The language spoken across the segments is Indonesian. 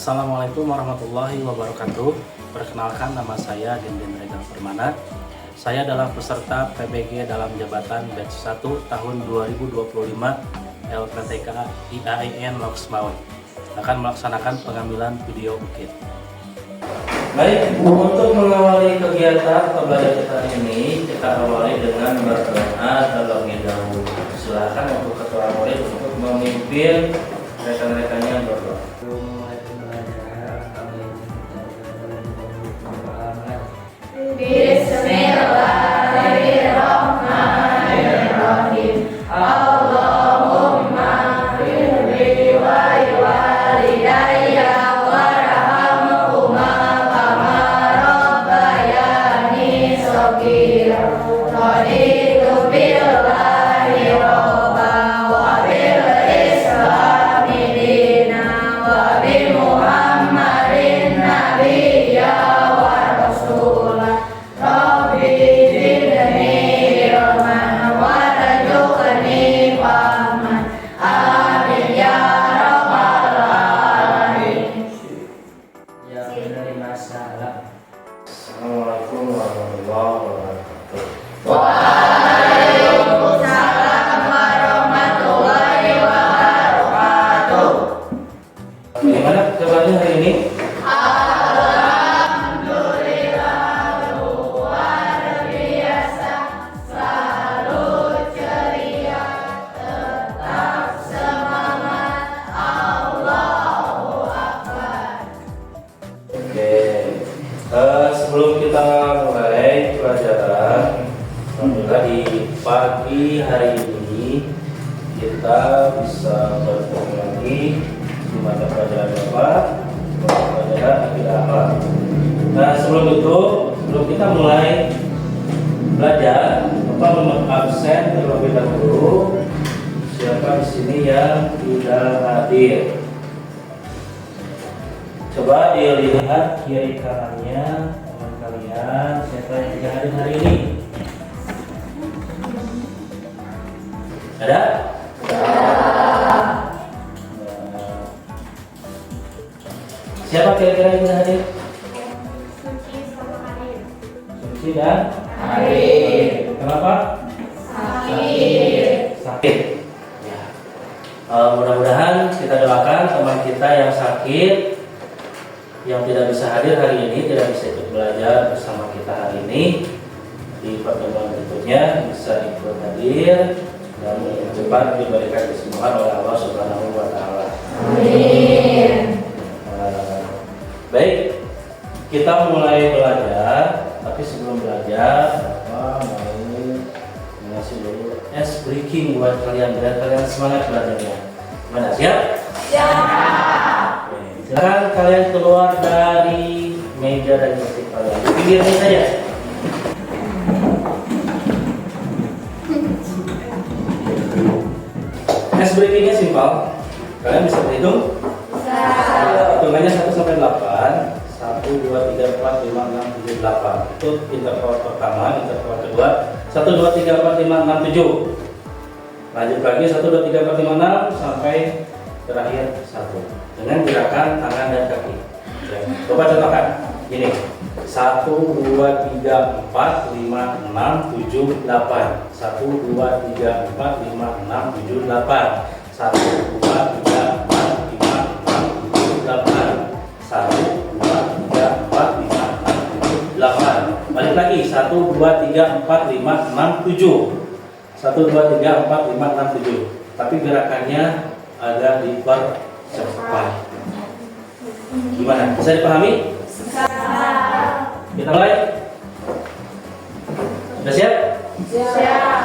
Assalamualaikum warahmatullahi wabarakatuh. Perkenalkan, nama saya Denden Regal Permana. Saya adalah peserta PBG dalam jabatan batch 1 tahun 2025 LPTK IAIN Loksmawe. Akan melaksanakan pengambilan video bukit. Baik, untuk mengawali kegiatan pembelajaran kita ini, kita awali dengan berdoa terlebih dahulu. Silakan untuk ketua murid untuk memimpin rekan-rekannya berdoa. Bismillahirrahmanirrahim. Allahumma firli wa walidayya warhamhuma kama rabbayani shaghira. Raditu billahi rabban wa bil islami dinan wa bi Muhammadin nabiyya wa rasulah. Rabbi zidni ilman warzuqni fahman. Amin ya rabbal alamin. Ya, menerima salam. Assalamualaikum warahmatullahi wabarakatuh. Waalaikumsalam warahmatullahi wabarakatuh. Bagaimana kabarnya hari ini? Alhamdulillah luar biasa, selalu ceria, tetap semangat, Allahu Akbar. Oke, sebelum kita mulai pelajaran, alhamdulillah di pagi hari ini kita bisa bertemu lagi di mata pelajaran apa? Mata pelajaran akidah akhlak. Nah, sebelum kita mulai belajar, Bapak nomor absen terlebih dahulu. Siapa di sini yang tidak hadir? Coba dilihat kiri kanannya teman kalian, siapa yang tidak hadir hari ini? Ada? Nah, siapa kira-kira yang tidak hadir? Suci dan Arif. Kenapa? Sakit. Ya. Mudah-mudahan kita doakan teman kita yang sakit, yang tidak bisa hadir hari ini, tidak bisa ikut belajar bersama kita hari ini, di pertemuan berikutnya bisa ikut hadir dan cepat diberikan kesembuhan oleh Allah Subhanahu wa Ta'ala. Amin. Baik, kita mulai belajar, tapi sebelum belajar, Bapak mau ngasih dulu ice breaking buat kalian biar kalian semangat belajarnya. Gimana, siap? Siap. Silakan kalian keluar dari meja dan kursi kalian. Di pinggirnya saja. Ice breakingnya simpel. Kalian bisa berhitung? Bisa. Hitungannya 1 sampai 8. 1, 2, 3, 4, 5, 6, 7, 8. Itu interval pertama, interval kedua. 1, 2, 3, 4, 5, 6, 7. Lanjut lagi 1, 2, 3, 4, 5, 6 sampai terakhir 1. Dengan gerakan tangan dan kaki. Oke. Coba contohkan. Gini. 1, 2, 3, 4, 5, 6, 7, 8. 1, 2, 3, 4, 5, 6, 7, 8. 1, 2, 3, 4, 5, 6, 7, 8. 1, 2, 3, 4, 5, 6, 7, 8. Balik lagi. 1, 2, 3, 4, 5, 6, 7. 1, 2, 3, 4, 5, 6, 7. Tapi gerakannya agak dipercepat. Gimana? Bisa dipahami? Kita mulai. Sudah siap? Siap.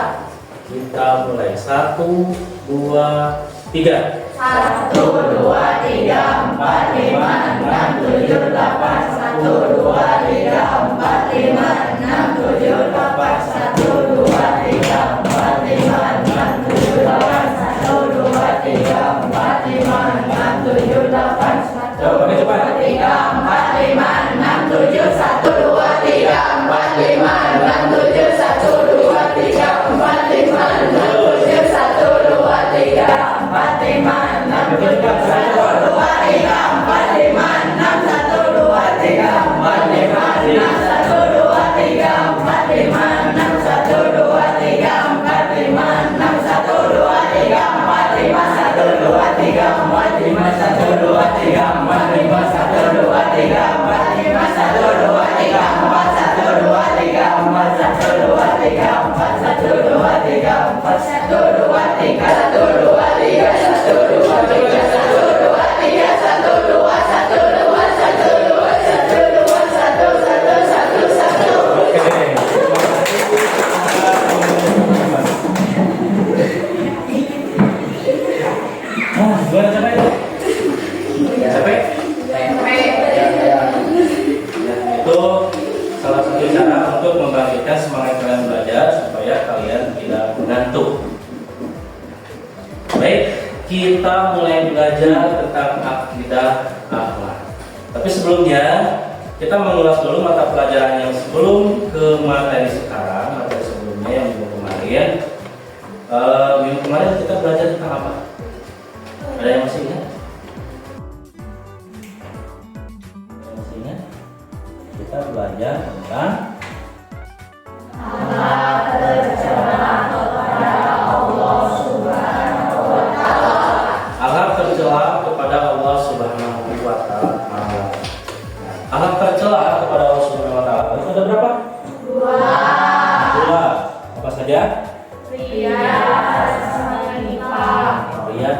Kita mulai. 1, 2, 3. 1, 2, 3, 4, 5, 6, 7, 8. 1, 2, 3, 4, 5, 6, 7, 8. 1, 2, 3, 4, 5, 6, 7, 8. 1, 2, 3, 4, 5, 6, 7, 8. Coba pakai cepat. 3, 4, 5, 6, 7, 1, 2, 3, 4, 5, 6, 7, 1, 2, 3, 4, 5, 6, 7, 1, 2, 3, 4, 5, 6, 7, 1, 2, 3, 4, 5, empat lima satu dua tiga empat lima satu dua tiga empat satu dua tiga empat satu dua tiga empat satu dua tiga empat satu dua tiga satu dua tiga satu dua tiga satu dua tiga satu dua satu dua satu dua satu dua satu satu satu satu. Gimana capek? Capek? Itu salah satu cara untuk membangkitkan semangat kalian belajar supaya kalian tidak mengantuk. Baik, kita mulai belajar tentang akidah akhlak. Tapi sebelumnya kita mengulas dulu mata pelajaran yang sebelum ke materi sekarang, materi sebelumnya yang minggu kemarin. Minggu kemarin kita belajar tentang apa? Ada yang masih ingat? Masih ingat? Kita belajar tentang akhlak tercela kepada Allah Subhanahu wa Ta'ala. Akhlak tercela kepada Allah Subhanahu wa Ta'ala. Itu ada berapa? Dua. Apa saja? Ria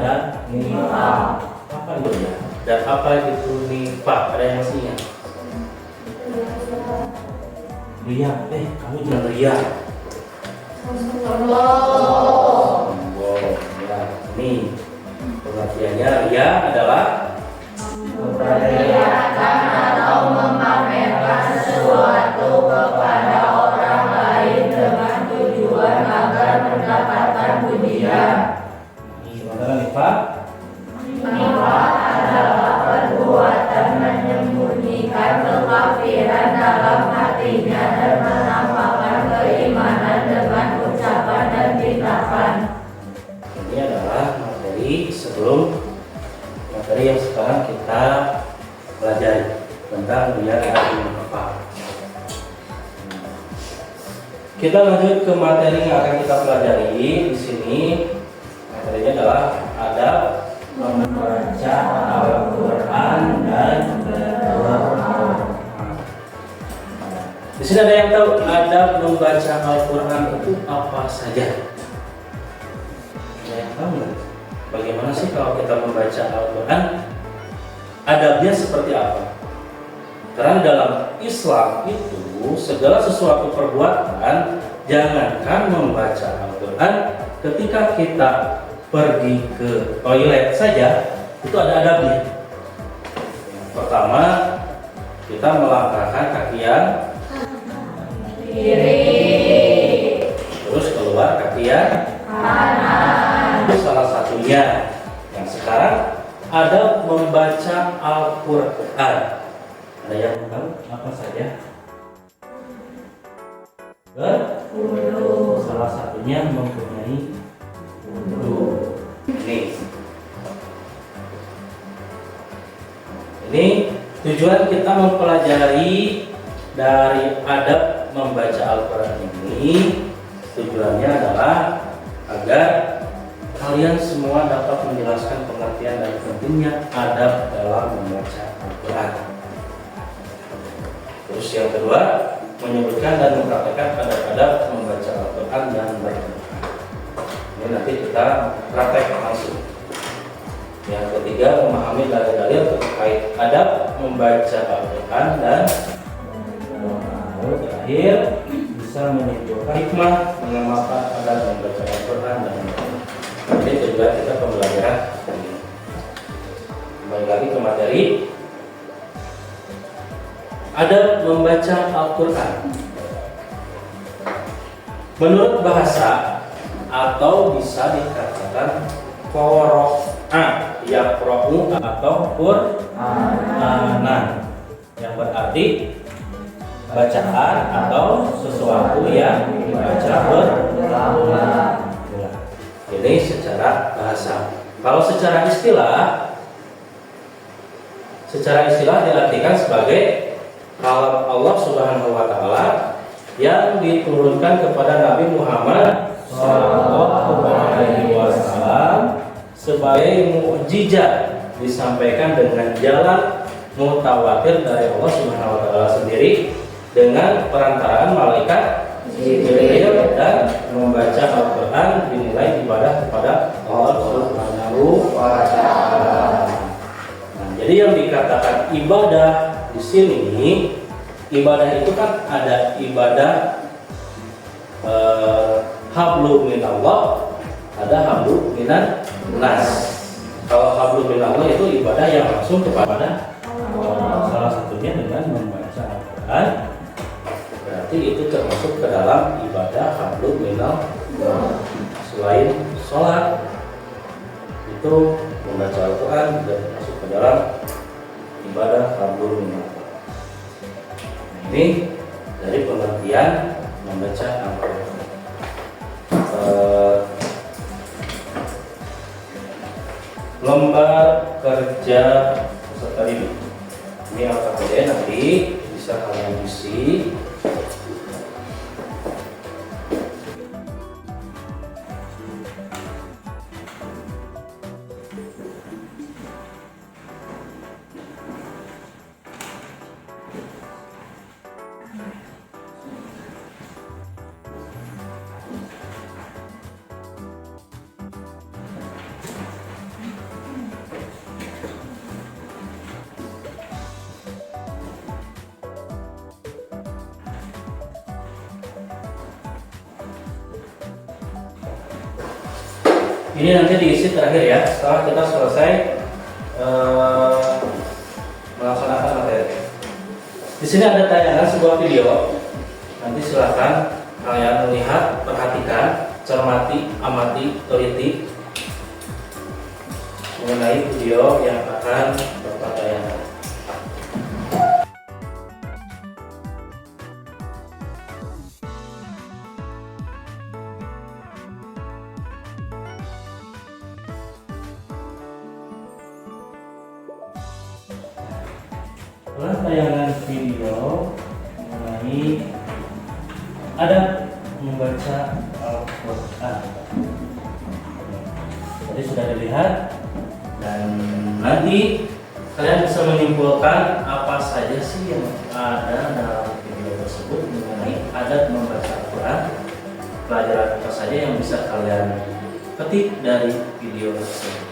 dan nifaq. Apa itu ya? Dan apa itu nifaq? Ada yang masih ingat? Ria, kamu jangan ria. Wow, ya, ini pengertiannya ria adalah memperlihatkan atau memamerkan sesuatu kepada orang lain dengan tujuan agar mendapatkan pujian. sementara nifaq. Nifaq adalah perbuatan menyembunyikan kekafiran dalam hatinya dan menampakkan keimanan dengan ucapan dan tindakan. Ini adalah materi sebelum materi yang sekarang kita pelajari tentang ria dan nifaq. Kita lanjut ke materi yang akan kita pelajari di sini. Materinya adalah adab membaca Al-Quran dan berdoa. Di sini ada yang tahu adab membaca Al-Quran itu apa saja? Ada yang tahu nggak? Bagaimana sih kalau kita membaca Al-Quran? Adabnya seperti apa? Karena dalam Islam itu segala sesuatu perbuatan, jangankan membaca Al-Quran, ketika kita pergi ke toilet saja itu ada adabnya. Yang pertama, kita melangkahkan kaki yang Kiri, terus keluar kaki yang kanan. itu salah satunya. Yang sekarang ada membaca Al-Quran. Ada yang tahu apa saja? Salah satunya mempunyai wudu. Ini tujuan kita mempelajari dari adab membaca Al-Quran ini. Tujuannya adalah agar kalian semua dapat menjelaskan pengertian dan pentingnya adab dalam membaca Al-Quran. Terus yang kedua, menyebutkan dan mempraktekkan adab-adab membaca Al-Quran dan berdoa. Ini nanti kita praktek langsung. Yang ketiga, memahami dalil-dalil terkait adab membaca Al-Quran dan berdoa. Terakhir, bisa menyimpulkan hikmah mengamalkan adab membaca Al-Quran dan berdoa. Ini tujuan kita pembelajaran ini. Kembali lagi ke materi. Adab membaca Al-Quran. Menurut bahasa atau bisa dikatakan qira'a, yaqra'u atau Qur'anan, yang berarti bacaan atau sesuatu yang dibaca berulang. Ini secara bahasa. Kalau secara istilah diartikan sebagai kalam Allah Subhanahu wa Ta'ala yang diturunkan kepada Nabi Muhammad SAW sebagai mukjizat disampaikan dengan jalan mutawatir dari Allah Subhanahu wa taala sendiri dengan perantaraan malaikat Jibril, dan membaca Al-Qur'an dinilai ibadah kepada Allah Subhanahu wa taala. Nah, jadi yang dikatakan ibadah di sini, ibadah itu kan ada ibadah hablu minallah, ada hablu minan nas. Kalau hablu minallah itu ibadah yang langsung kepada Allah, salah satunya dengan membaca Al-Quran. Berarti itu termasuk ke dalam ibadah hablu minallah. Selain sholat, itu membaca Al-Quran juga termasuk ke dalam ibadah hablu minallah. Nah, ini dari pengertian membaca Al-Quran. Lembar kerja peserta didik ini LKPD nanti bisa kalian isi. Ini nanti diisi terakhir ya, setelah kita selesai melaksanakan materi. Di sini ada tayangan sebuah video. Nanti silakan kalian melihat, perhatikan, cermati, amati, teliti mengenai video yang akan Bapak tayangkan. Setelah tayangan video mengenai adab membaca Al-Quran, jadi sudah dilihat, dan nanti kalian bisa menyimpulkan apa saja sih yang ada dalam video tersebut mengenai adab membaca Al-Quran, pelajaran apa saja yang bisa kalian petik dari video tersebut.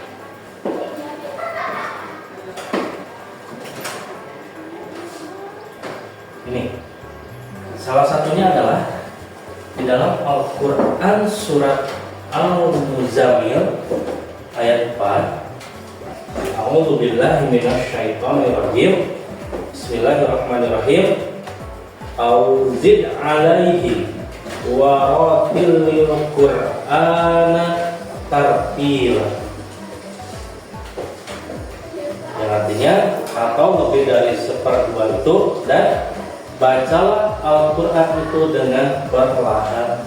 Ini salah satunya adalah di dalam Al-Quran surat Al-Muzammil ayat 4. A'udzubillahi minasyaitonirrajim. Bismillahirrahmanirrahim. Auzid alaihi waratilil Qur'ana tartila. Yang artinya atau lebih dari seperdua itu, dan bacalah Al-Quran itu dengan perlahan-lahan.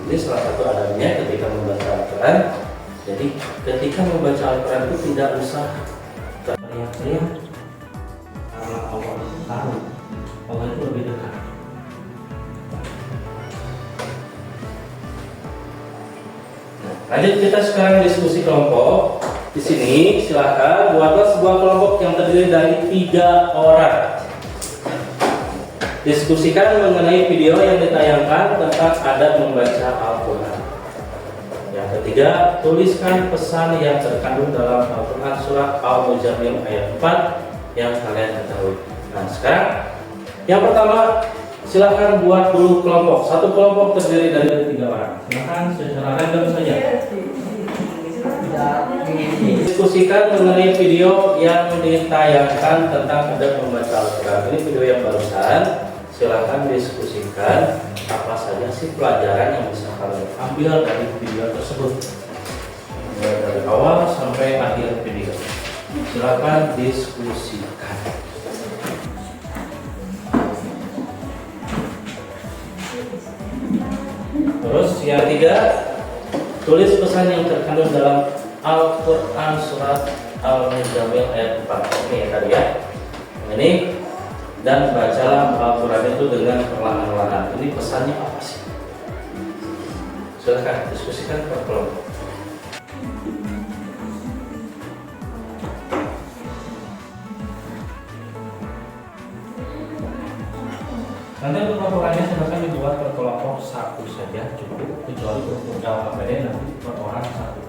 Ini salah satu adabnya ketika membaca Al-Quran. Jadi ketika membaca Al-Quran itu tidak usah teriak-teriak, karena Allah itu tahu, Allah itu lebih dekat. Lanjut, kita sekarang diskusi kelompok. Di sini silakan buatlah sebuah kelompok yang terdiri dari 3 orang. Diskusikan mengenai video yang ditayangkan tentang adab membaca Al-Quran. Yang ketiga, tuliskan pesan yang terkandung dalam Al-Quran surat Al-Muzammil ayat 4 yang kalian ketahui. Nah, sekarang yang pertama, silakan buat dulu kelompok. Satu kelompok terdiri dari 3 orang. Silakan secara random saja. Diskusikan mengenai video yang ditayangkan tentang adab membaca Al-Quran. Ini video yang barusan. Silakan diskusikan apa saja sih pelajaran yang bisa kalian ambil dari video tersebut, dari awal sampai akhir video. Silakan diskusikan. Terus yang 3, tulis pesan yang terkandung dalam Al-Quran surat Al-Muzammil ayat 4. Ini ya tadi ya. Ini, dan bacalah Al-Quran itu dengan perlahan-lahan. Ini pesannya apa sih? Silakan diskusikan per kelompok. Nanti untuk laporannya silakan dibuat per kelompok satu saja cukup, kecuali untuk jawab KPD nanti per orang satu.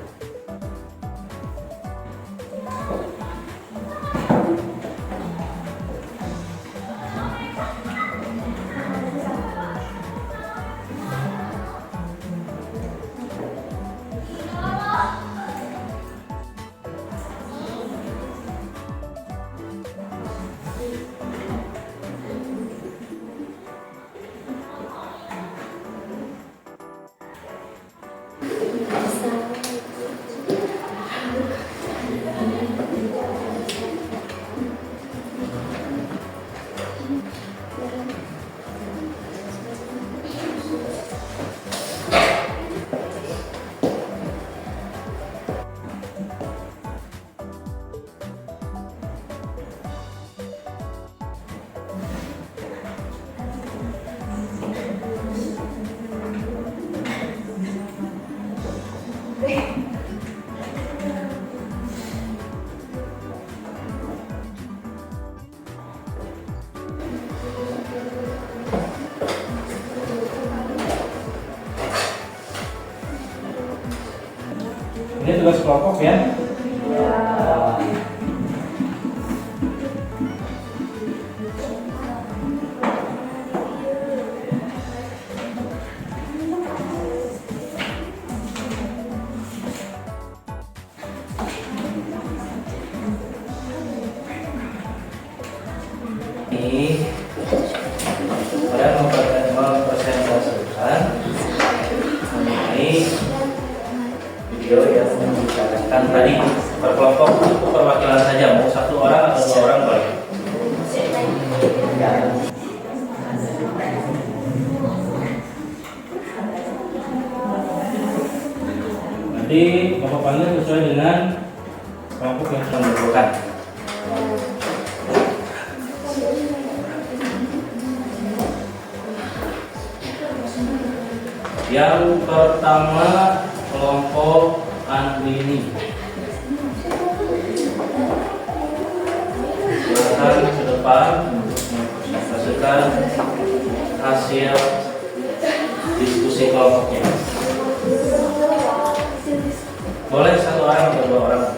Ini tugas kelompok ya. Ini saya mempresentasikan mengenai video yang membicarakan tadi per kelompok itu perwakilan saja, mau satu orang atau dua orang boleh. Nanti Bapak panggil sesuai dengan kelompok yang sudah dibutuhkan. Yang pertama kelompok Andini. Silakan ke depan mempresentasikan hasil diskusi kelompoknya. Boleh satu orang atau dua orang.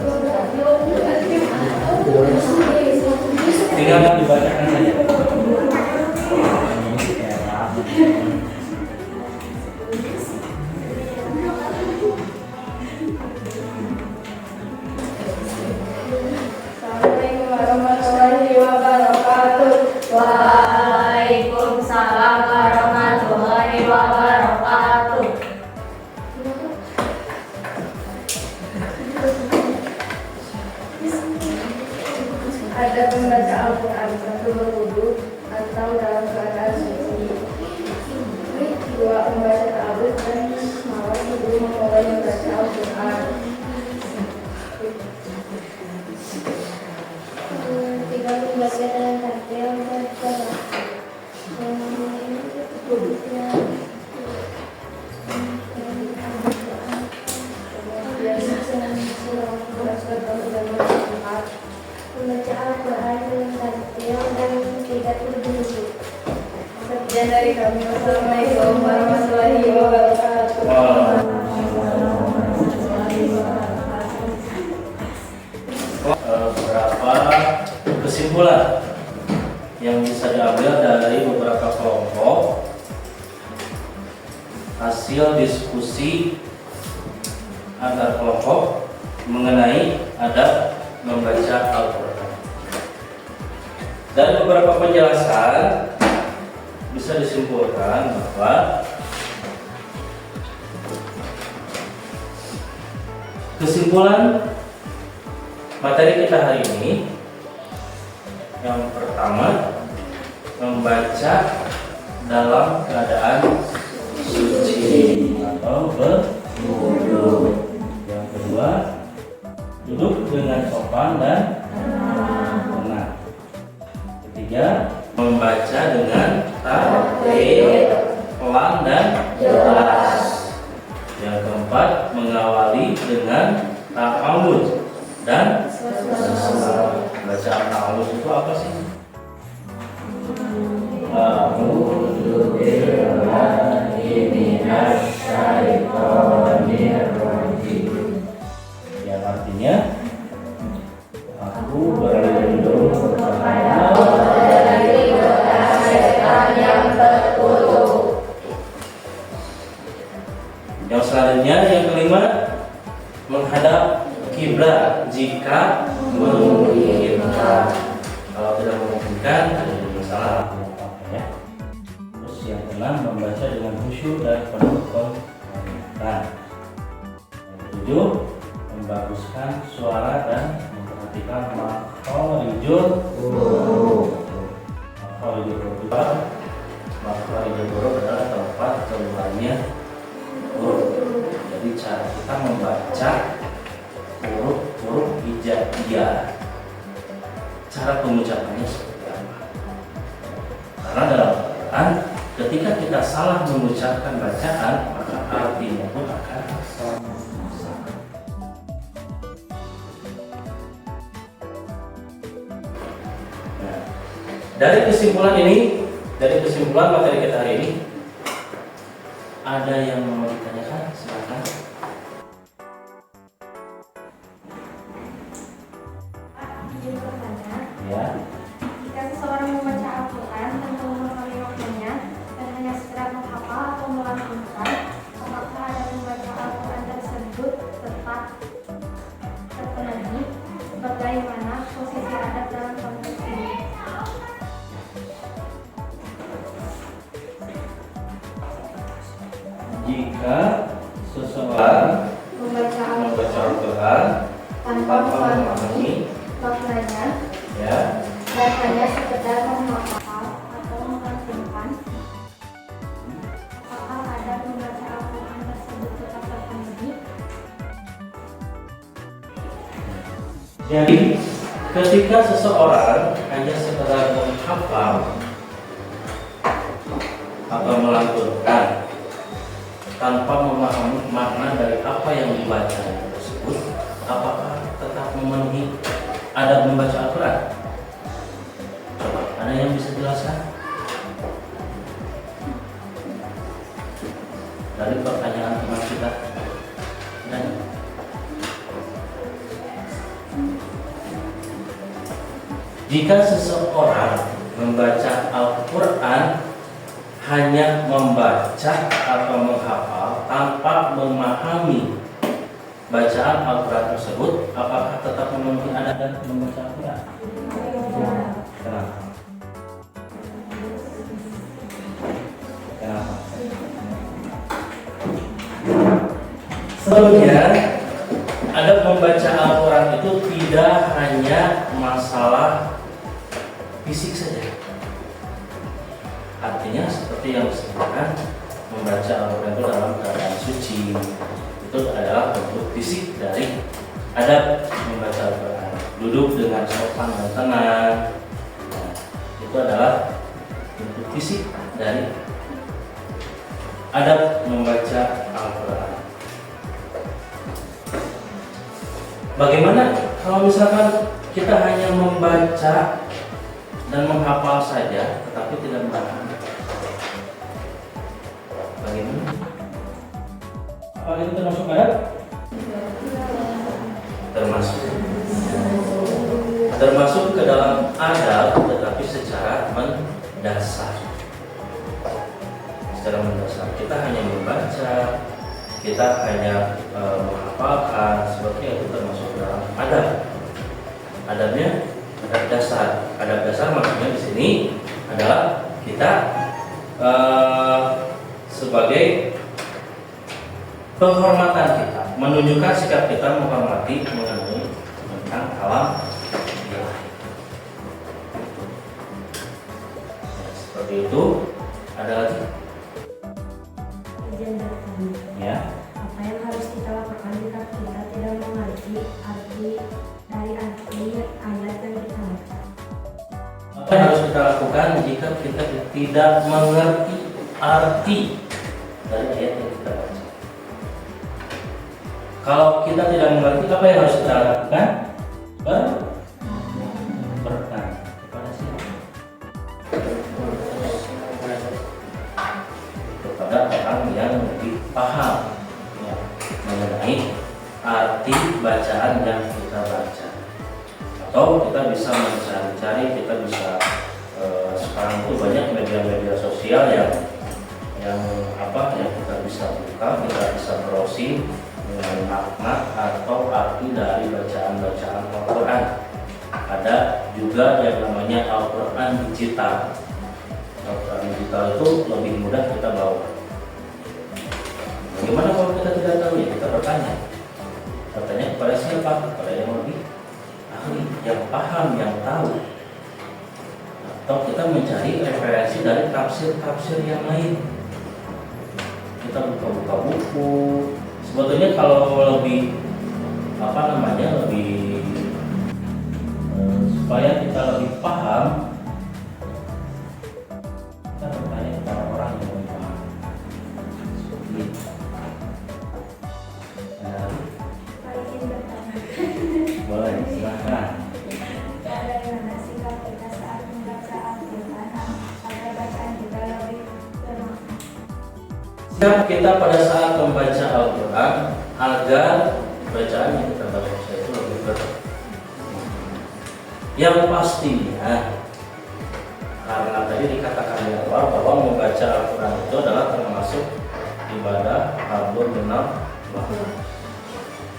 Tinggal dibacakan saja. Waalaikumsalam warahmatullahi wabarakatuh. Ada membaca Al-Quran satu berwudu atau dalam keadaan suci. Dua membaca ta'awudz dan malam sebelum memulai membaca Al-Quran. Tiga membaca dalam takbir dan salat. Duduknya. Membaca Al-Quran dengan takbir dan tidak berdiri. Sekian dari kami. Wassalamualaikum warahmatullahi wabarakatuh. Beberapa kesimpulan yang bisa diambil dari beberapa kelompok hasil diskusi antar kelompok mengenai adab membaca Al-Quran. Dari beberapa penjelasan bisa disimpulkan bahwa kesimpulan materi kita hari ini yang pertama membaca dalam keadaan suci atau berwudu. Yang kedua duduk dengan sopan dan tenang. Ketiga membaca dengan tertib, pelan dan jelas. Yang keempat mengawali dengan ta'awudz dan bacaan ta'awudz itu apa sih? kan ada masalah ya. Terus yang keenam, membaca dengan khusyuk dan penuh penghormatan. Yang ketujuh, membaguskan suara dan memperhatikan makharijul huruf. Makharijul huruf adalah tempat keluarnya huruf. Jadi cara kita membaca huruf hijaiyah, cara pengucapannya seperti apa? Karena dalam Al-Quran, ketika kita salah mengucapkan bacaan, maka artinya pun akan salah. Nah, dari kesimpulan materi kita hari ini, ada yang mau ditanyakan? Silakan. Izin bertanya, Ya. jika seseorang membaca Al-Quran tanpa memahami maknanya dan hanya sekedar menghafal atau melantunkan, apakah ada membaca Al-Quran tersebut tetap terpenuhi? Bagaimana posisi adab dalam konteks ini? Jika seseorang Membaca membaca Al-Quran Al-Quran tanpa tanpa memahami memahami, maknanya ya, dan hanya sekedar menghafal atau melantunkan, apakah adab membaca Al-Quran tersebut tetap terpenuhi? jadi ketika seseorang hanya sekedar menghafal atau melantunkan tanpa memahami makna dari apa yang dibaca tersebut, apakah tetap memenuhi adab membaca Al-Quran? Coba, ada yang bisa jelaskan? Dari pertanyaan teman kita. Dan jika seseorang membaca Al-Quran hanya membaca atau menghafal tanpa memahami bacaan Al-Quran tersebut, apakah tetap memenuhi adab dan membaca Al-Quran? Kenapa? Kenapa? Sebelumnya, adab membaca Al-Quran itu tidak hanya masalah fisik saja. Artinya seperti yang disebutkan, membaca Al-Quran itu dalam keadaan suci, itu adalah bentuk fisik dari adab membaca Al-Quran. Duduk dengan sopan dan tenang, nah, itu adalah bentuk fisik dari adab membaca Al-Quran. Bagaimana kalau misalkan kita hanya membaca dan menghafal saja, tetapi tidak memahami? Bagaimana? Apa itu termasuk adab? Termasuk ke dalam adab, tetapi secara mendasar. Secara mendasar, kita hanya membaca, kita hanya menghafalkan, seperti itu termasuk ke dalam adab. Adabnya adab dasar. Adab dasar maksudnya di sini adalah kita sebagai penghormatan kita, menunjukkan sikap kita menghormati mengenai tentang alam ilahi. Seperti itu. Ada lagi? Izin bertanya, Ya. apa yang harus kita lakukan jika kita tidak mengerti arti dari arti ayat yang kita baca? Apa yang harus kita lakukan jika kita tidak mengerti arti dari ayat yang kita baca? Kalau kita tidak mengerti, apa yang harus kita lakukan? Bertanya kepada siapa? Kepada orang yang lebih paham ya, mengenai arti bacaan yang kita baca. Atau kita bisa mencari-cari, kita bisa sekarang itu banyak media-media sosial yang kita bisa buka, kita bisa browsing dengan makna atau arti dari bacaan-bacaan Al-Quran. ada juga yang namanya Al-Quran digital. Al-Quran digital itu lebih mudah kita bawa. Bagaimana kalau kita tidak tahu ya kita bertanya. Bertanya kepada siapa? Kepada yang lebih ahli, yang paham, yang tahu. Atau kita mencari referensi dari tafsir-tafsir yang lain. Kita buka-buka buku. Sebetulnya kalau lebih lebih supaya kita lebih paham, kita bertanya kepada orang yang lebih paham. Seperti itu. Pak izin bertanya. Boleh, silahkan. Bagaimana sikap kita saat membaca Al-Quran agar bacaan kita lebih bermakna? Sikap kita pada saat membaca Al-Quran agar bacaan yang kita baca itu lebih bermakna. Yang pastinya, karena tadi dikatakan di awal bahwa membaca Al-Quran itu adalah termasuk ibadah hablum minallah.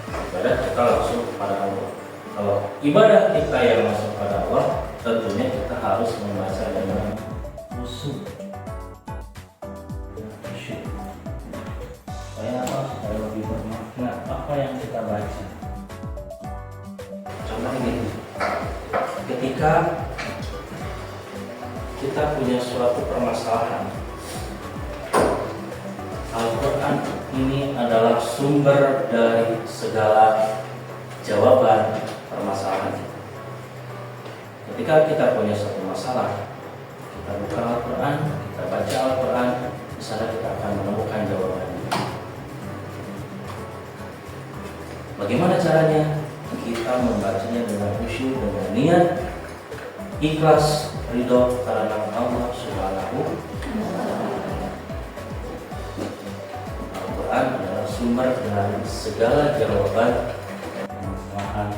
Ibadah kita langsung kepada Allah. Kalau ibadah kita yang masuk pada Allah, tentunya kita harus membaca dengan khusyuk. Supaya apa? Supaya lebih bermakna apa yang kita baca. Contohnya gini, ketika kita punya suatu permasalahan, Al-Quran ini adalah sumber dari segala jawaban permasalahan kita. Ketika kita punya suatu masalah, kita buka Al-Quran, kita baca Al-Quran, di sana kita akan menemukan jawabannya. Bagaimana caranya? Kita membacanya dengan khusyuk, dengan niat ikhlas, ridho karena Allah Subhanahu wa Ta'ala. Al-Quran adalah sumber dari segala jawaban permasalahan.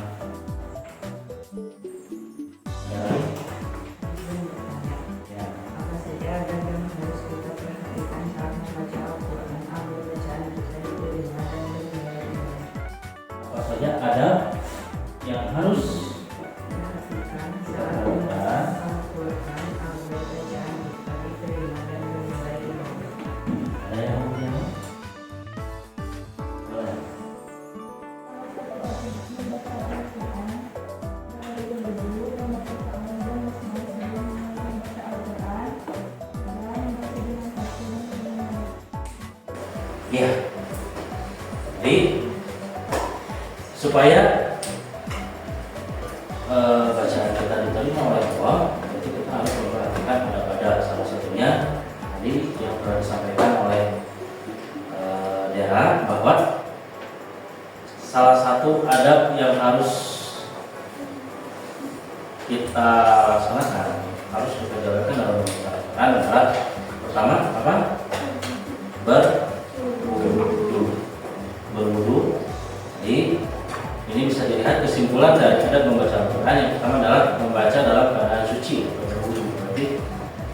Apa saja ada yang harus kita perhatikan saat membaca Al-Quran agar bacaan kita diterima dan dinilai? Apa saja ada yang harus Perhatikan kita saat lakukan? membaca Al-Quran agar bacaan kita diterima dan dinilai ibadah. Ada yang punya? Boleh. Ya, jadi supaya bacaan kita diterima oleh Allah, itu kita harus memperhatikan pada salah satunya tadi yang pernah disampaikan oleh Dera, bahwa salah satu adab yang harus kita laksanakan, harus kita jalankan dalam membaca Al-Quran adalah pertama apa? Berwudu. Jadi ini bisa dilihat kesimpulan dari adab membaca Al-Quran. Yang pertama adalah membaca dalam keadaan suci atau berwudu. Berarti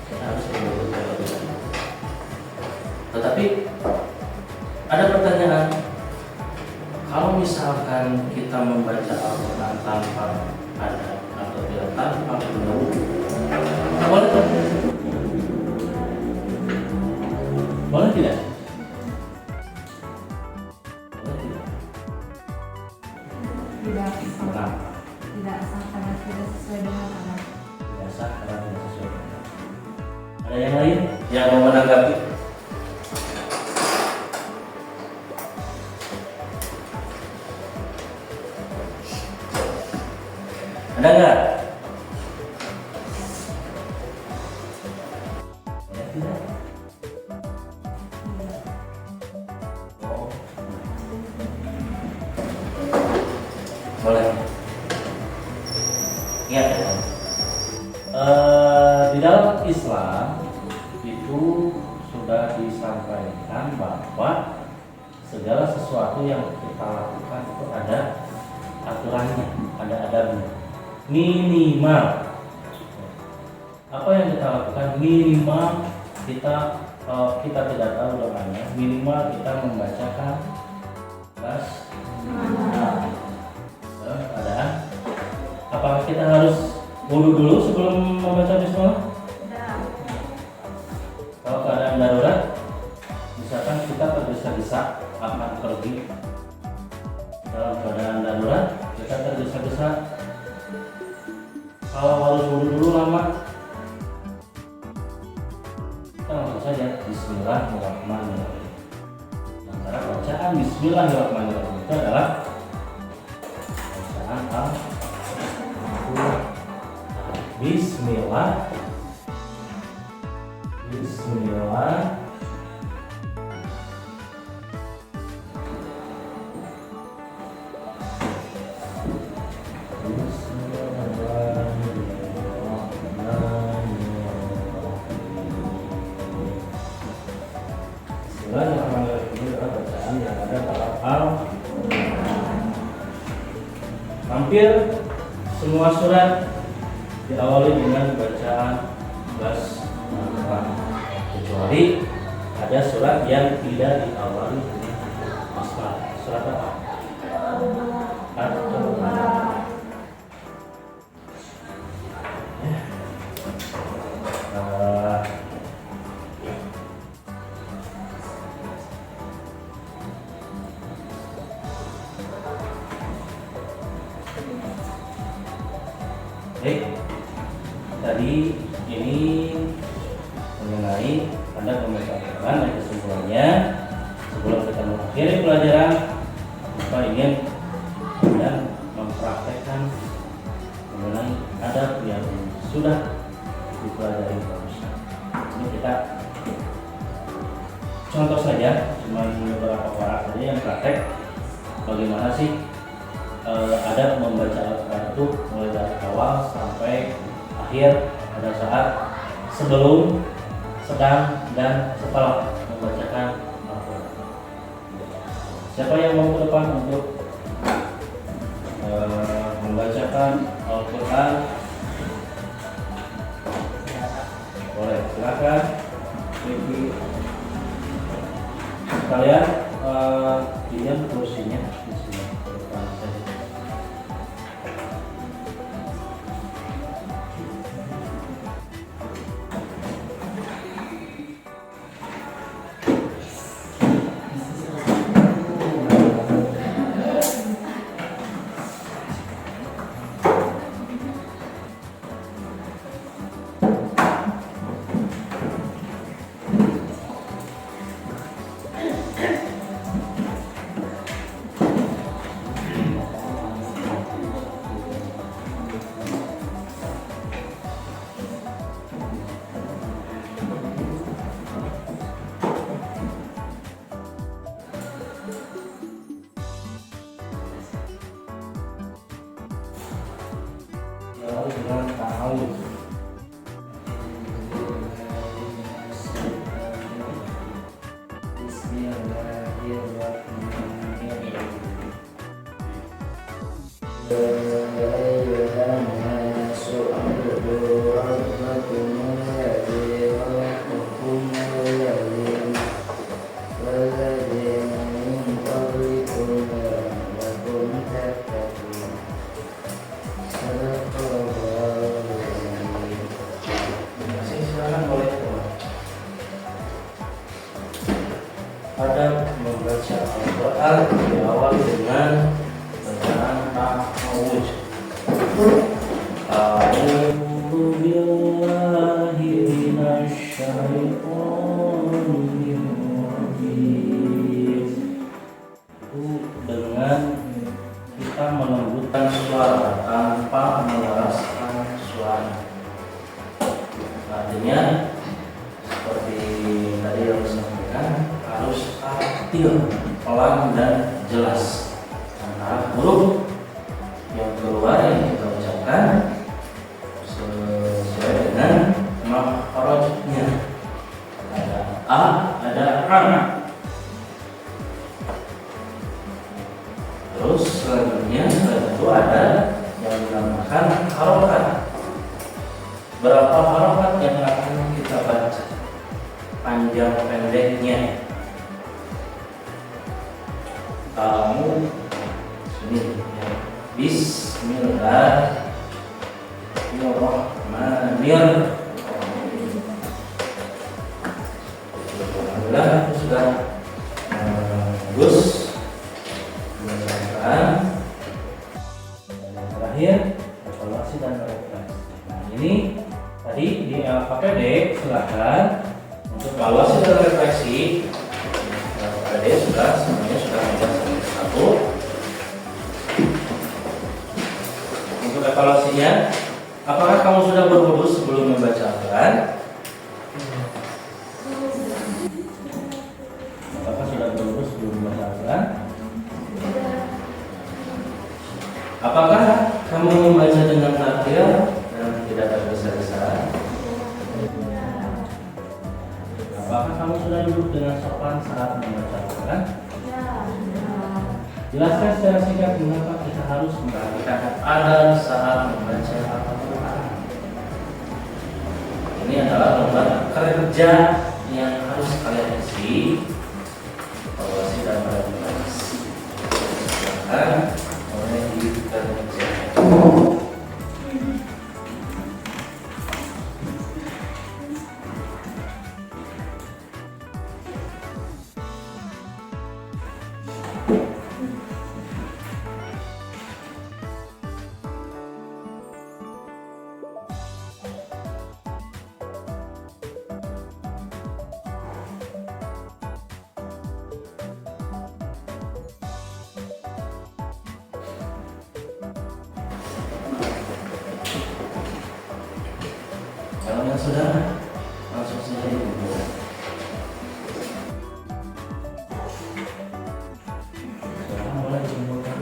kita harus berwudu terlebih dahulu. Tetapi ada pertanyaan, kalau misalkan kita membaca Al-Quran tanpa adab atau tidak tanpa berwudu, boleh tak? Boleh tidak? Kenapa? Tidak sah karena tidak sesuai dengan anak. Tidak sah karena tidak sesuai dengan adab. Ada yang lain yang mau menanggapi? Ada nggak? Ya, tidak. Oh. Boleh. Ingat ya. Di dalam Islam itu sudah disampaikan bahwa segala sesuatu yang kita lakukan itu ada aturannya, ada adabnya. Minimal apa yang kita lakukan, minimal kita, kalau kita tidak tahu doanya, minimal kita membacakan basmalah dalam keadaan apa? Apakah kita harus wudhu dulu sebelum membaca bismillah? Kalau keadaan darurat, misalkan kita tergesa-gesa akan pergi, dalam keadaan darurat kita tergesa-gesa, kalau harus wudhu dulu lama, kita langsung saja Bismillahirrahmanirrahim. Antara bacaan Bismillahirrahmanirrahim itu adalah bacaan Bismillah, Bismillah, Bismillahirrahmanirrahim adalah bacaan yang ada dalam Al-Quran. Hampir semua surat diawali dengan bacaan basmalah, kecuali ada surat yang tidak diawali dengan basmalah. Surat apa? At-Taubah. Baik, tadi ini mengenai tanda pembacaan Quran dan kesimpulannya. Sebelum kita mengakhiri pelajaran, kita ingin dan mempraktekkan mengenai adab yang sudah dipelajari barusan. Ini kita contoh saja, cuma beberapa orang saja yang praktek bagaimana sih adab membaca Al-Quran itu mulai dari awal sampai akhir, pada saat sebelum, sedang, dan setelah membacakan Al-Quran. Siapa yang mau ke depan untuk membacakan Al-Quran? Boleh, silakan. Kalian pinjam kursinya di sini. Depan saja. Dengan ta'awud. Adab membaca Al-Quran diawali dengan bacaan ta'awudz. A'udzu billahi minasy syaithanir rajim. Dengan kita melembutkan suara tanpa mengeraskan suara. Artinya seperti tadi yang disampaikan, harus aktif, pelan dan jelas. Antara huruf yang keluar yang kita ucapkan sesuai dengan makhrajnya. Ada a, ada a. Terus selanjutnya itu ada yang dinamakan harokat. Berapa harokat yang akan kita baca? Panjang pendeknya. Kamu sini ya. Bismillah, Bismillahirrahmanirrahim. Alhamdulillah sudah bagus. Mudah-mudahan terakhir evaluasi dan refleksi. Nah, ini tadi di LKPD silahkan untuk evaluasi dan refleksi. LKPD sudah semuanya sudah membuat satu. Untuk evaluasinya, apakah kamu sudah berwudu sebelum membaca Al-Quran? Apakah sudah berwudu sebelum membaca Al-Quran? Apakah kamu membaca dengan takbir dan tidak tergesa-gesa? Apakah kamu sudah duduk dengan sopan saat membaca Al-Quran? Jelaskan secara singkat mengapa kita harus memperhatikan adab saat membaca Al-Quran. Ini adalah lembar kerja yang harus kalian isi, evaluasi dan refleksi. Silahkan mulai dikerjakan. Kalau yang sudah langsung saja dibuka. Sekarang mulai dikumpulkan.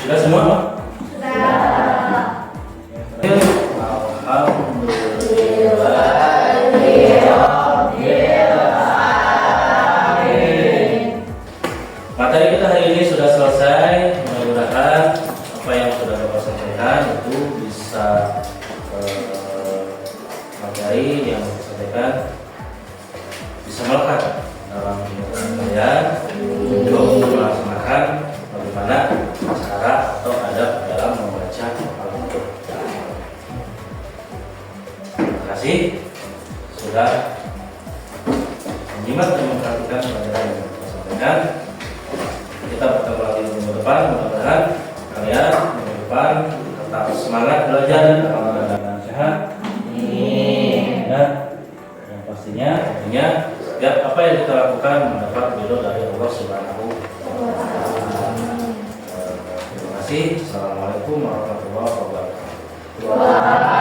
Sudah semua, Pak? Materi kita hari ini sudah selesai. Mudah-mudahan apa yang sudah Bapak sampaikan itu bisa materi yang Bapak sampaikan bisa melekat dalam pikiran kalian untuk melaksanakan bagaimana cara atau adab dalam membaca Al-Quran. Terima kasih sudah menyimak dan memperhatikan pelajaran yang Bapak sampaikan. Kita bertemu lagi minggu depan. Mudah-mudahan kalian minggu depan tetap semangat belajar dan sehat. Dan yang pastinya tentunya setiap apa yang kita lakukan mendapat ridho dari Allah Subhanahu wa Ta'ala. Terima kasih. Assalamualaikum warahmatullahi wabarakatuh.